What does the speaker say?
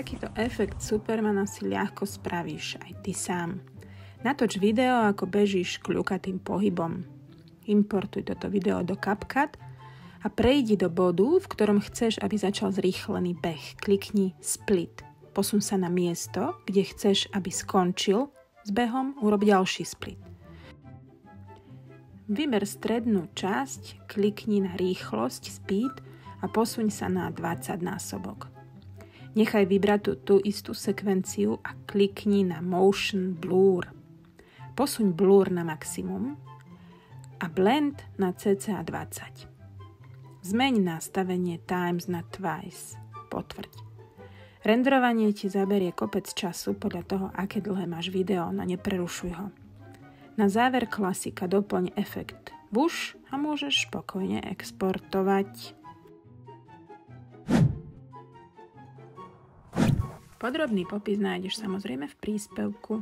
Takýto efekt Supermana si ľahko spravíš aj ty sám. Natoč video, ako bežíš kľukatým pohybom. Importuj toto video do CapCut a prejdi do bodu, v ktorom chceš, aby začal zrýchlený beh. Klikni Split. Posun sa na miesto, kde chceš, aby skončil s behom, urob ďalší split. Vyber strednú časť, klikni na rýchlosť Speed a posuň sa na 20 násobok. Nechaj vybrať tú istú sekvenciu a klikni na Motion Blur. Posuň Blur na maximum a Blend na cca 20. Zmeň nastavenie Times na Twice. Potvrď. Renderovanie ti zaberie kopec času podľa toho, aké dlhé máš video, no neprerušuj ho. Na záver klasika, doplň efekt Whoosh a môžeš spokojne exportovať. Podrobný popis nájdeš samozrejme v príspevku.